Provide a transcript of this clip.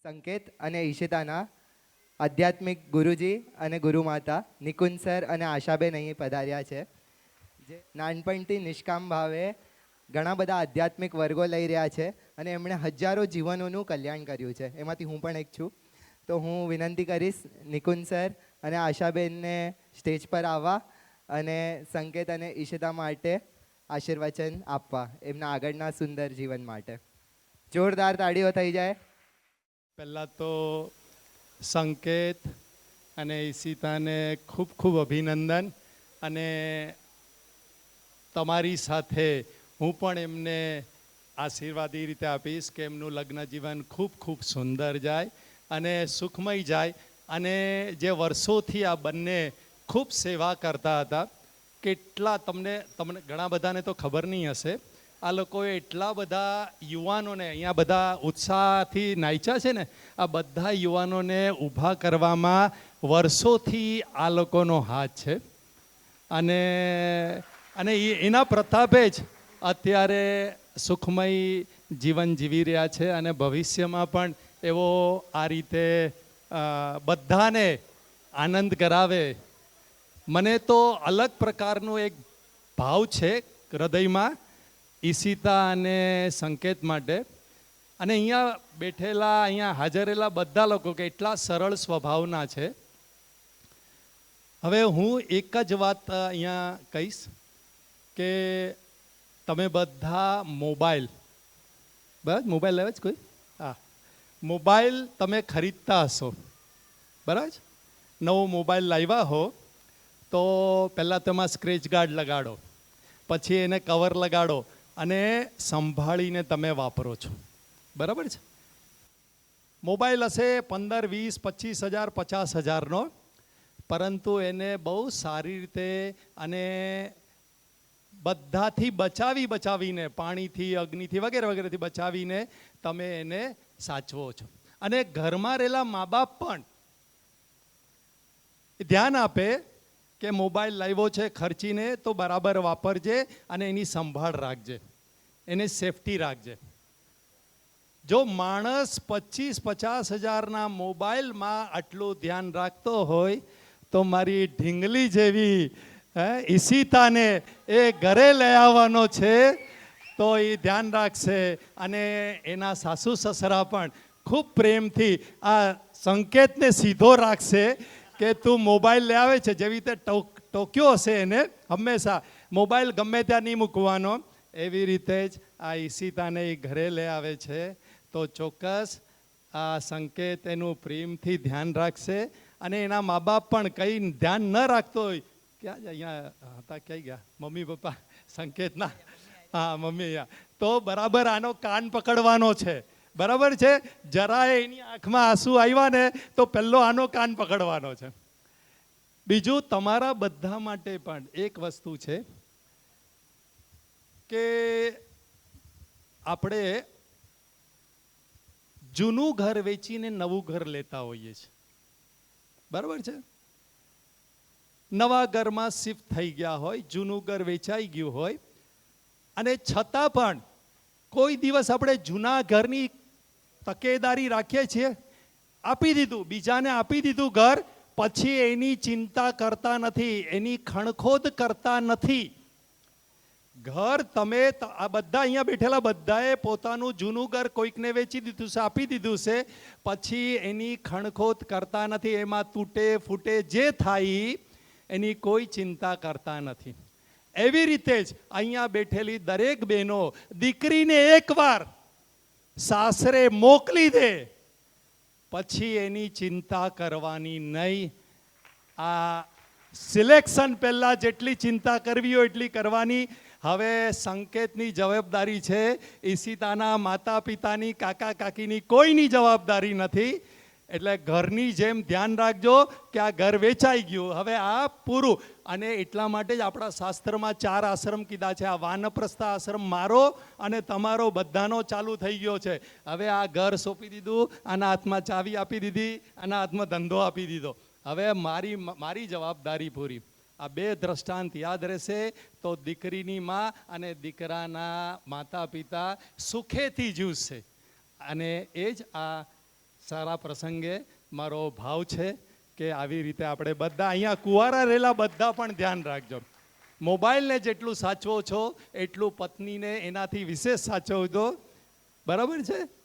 સંકેત અને ઈશિતાના આધ્યાત્મિક ગુરુજી અને ગુરુમાતા નિકુંજ સર અને આશાબેન અહીં પધાર્યા છે, જે નાનપણથી નિષ્કામ ભાવે ઘણા બધા આધ્યાત્મિક વર્ગો લઈ રહ્યા છે અને એમણે હજારો જીવનોનું કલ્યાણ કર્યું છે. એમાંથી હું પણ એક છું. તો હું વિનંતી કરીશ નિકુંજ સર અને આશાબેનને સ્ટેજ પર આવવા અને સંકેત અને ઈશિતા માટે આશીર્વચન આપવા એમના આગળના સુંદર જીવન માટે. જોરદાર તાળીઓ થઈ જાય. પહેલાં તો સંકેત અને ઈશિતાને ખૂબ ખૂબ અભિનંદન. અને તમારી સાથે હું પણ એમને આશીર્વાદ એ રીતે આપીશ કે એમનું લગ્ન જીવન ખૂબ ખૂબ સુંદર જાય અને સુખમય જાય. અને જે વર્ષોથી આ બંને ખૂબ સેવા કરતા હતા, કેટલા તમને ઘણા બધાને તો ખબર નહીં હશે, આ લોકોએ એટલા બધા યુવાનોને અહીંયા બધા ઉત્સાહથી નાચ્યા છે ને, આ બધા યુવાનોને ઊભા કરવામાં વર્ષોથી આ લોકોનો હાથ છે. અને એના પ્રતાપે જ અત્યારે સુખમય જીવન જીવી રહ્યા છે અને ભવિષ્યમાં પણ એવો આ રીતે બધાને આનંદ કરાવે. મને તો અલગ પ્રકારનો એક ભાવ છે હૃદયમાં ઈશિતા અને સંકેત માટે. અને અહીંયા બેઠેલા, અહીંયા હાજરેલા બધા લોકો કે એટલા સરળ સ્વભાવના છે. હવે હું એક જ વાત અહીંયા કહીશ કે તમે બધા મોબાઈલ લેવા જ કોઈ મોબાઈલ તમે ખરીદતા હશો, બરાબર? નવો મોબાઈલ લાવ્યા હો તો પહેલાં તેમાં સ્ક્રેચ ગાર્ડ લગાડો, પછી એને કવર લગાડો અને સંભાળીને તમે વાપરો છો, બરાબર છે? મોબાઈલ હશે 15, 20, 25,000, 50,000નો, પરંતુ એને બહુ સારી રીતે અને બધાથી બચાવીને, પાણીથી, અગ્નિથી વગેરે વગેરેથી બચાવીને તમે એને સાચવો છો. અને ઘરમાં રહેલા મા બાપ પણ ધ્યાન આપે કે મોબાઈલ લાવ્યો છે ખર્ચીને તો બરાબર વાપરજે અને એની સંભાળ રાખજે, એને સેફટી રાખજે. જો માણસ 25-50,000ના મોબાઈલમાં આટલું ધ્યાન રાખતો હોય તો મારી ઢીંગલી જેવી ઈશિતાને એ ઘરે લઈ આવવાનો છે તો એ ધ્યાન રાખશે. અને એના સાસુ સસરા પણ ખૂબ પ્રેમથી આ સંકેતને સીધો રાખશે કે તું મોબાઈલ લઈ આવે છે, જેવી રીતે ટોક્યો હશે એને હંમેશા મોબાઈલ ગમે ત્યાં નહીં મૂકવાનો, એવી રીતે જ આ ઈશિતાને એ ઘરે લઈ આવે છે. તો ચોક્કસ આ સંકેત એનું પ્રેમથી ધ્યાન રાખશે. અને એના મા બાપ પણ કંઈ ધ્યાન ન રાખતો હોય, ક્યાં અહીંયા હતા, ક્યાં ગયા મમ્મી પપ્પા સંકેતના? હા, મમ્મી અહીંયા. તો બરાબર આનો કાન પકડવાનો છે, બરાબર છે? જરાય એની આંખમાં આંસુ આવ્યા ને તો પહેલો આનો કાન પકડવાનો છે. બીજું તમારા બધા માટે પણ એક વસ્તુ છે કે આપણે જૂનું ઘર વેચીને નવું ઘર લેતા હોઈએ છીએ, બરાબર છે? નવા ઘરમાં શિફ્ટ થઈ ગયા હોય, જૂનું ઘર વેચાઈ ગયું હોય, અને છતાં પણ કોઈ દિવસ આપણે જૂના ઘરની તકેદારી રાખીએ છીએ, આપી દીધું, બીજાને આપી દીધું ઘર, પછી એની ચિંતા કરતા નથી, એની ખણખોદ કરતા નથી. ઘર તમે આ બધા અહીંયા બેઠેલા બધાએ પોતાનું જૂનું ઘર કોઈકને વેચી દીધું છે, આપી દીધું છે, પછી એની ખણખોદ કરતા નથી, એમાં તૂટે ફૂટે જે થાય એની કોઈ ચિંતા કરતા નથી. એવી રીતે જ અહીંયા બેઠેલી દરેક બહેનો દીકરીને એકવાર સાસરે મોકલી દે પછી એની ચિંતા કરવાની નહીં. આ સિલેક્શન પહેલાં જેટલી ચિંતા કરવી હોય એટલી કરવાની. હવે સંકેતની જવાબદારી છે, ઈશિતાના માતા પિતાની, કાકા કાકીની કોઈની જવાબદારી નથી. એટલે ઘરની જેમ ધ્યાન રાખજો કે આ ઘર વેચાઈ ગયું, હવે આ પૂરું. અને એટલા માટે જ આપણા શાસ્ત્રમાં 4 આશ્રમ કીધા છે. આ વાનપ્રસ્થ આશ્રમ મારો અને તમારો બધાનો ચાલુ થઈ ગયો છે. હવે આ ઘર સોંપી દીધું, આના હાથમાં ચાવી આપી દીધી, આના હાથમાં ધંધો આપી દીધો. હવે મારી જવાબદારી પૂરી. આ 2 દ્રષ્ટાંત યાદ રહેશે તો દીકરીની માં અને દીકરાના માતા પિતા સુખેથી જીવશે. અને એ જ આ સારા પ્રસંગે મારો ભાવ છે કે આવી રીતે આપણે બધા અહીંયા કુંવારા રહેલા બધા પણ ધ્યાન રાખજો. મોબાઈલને જેટલું સાચવો છો એટલું પત્નીને એનાથી વિશેષ સાચવજો. બરાબર છે?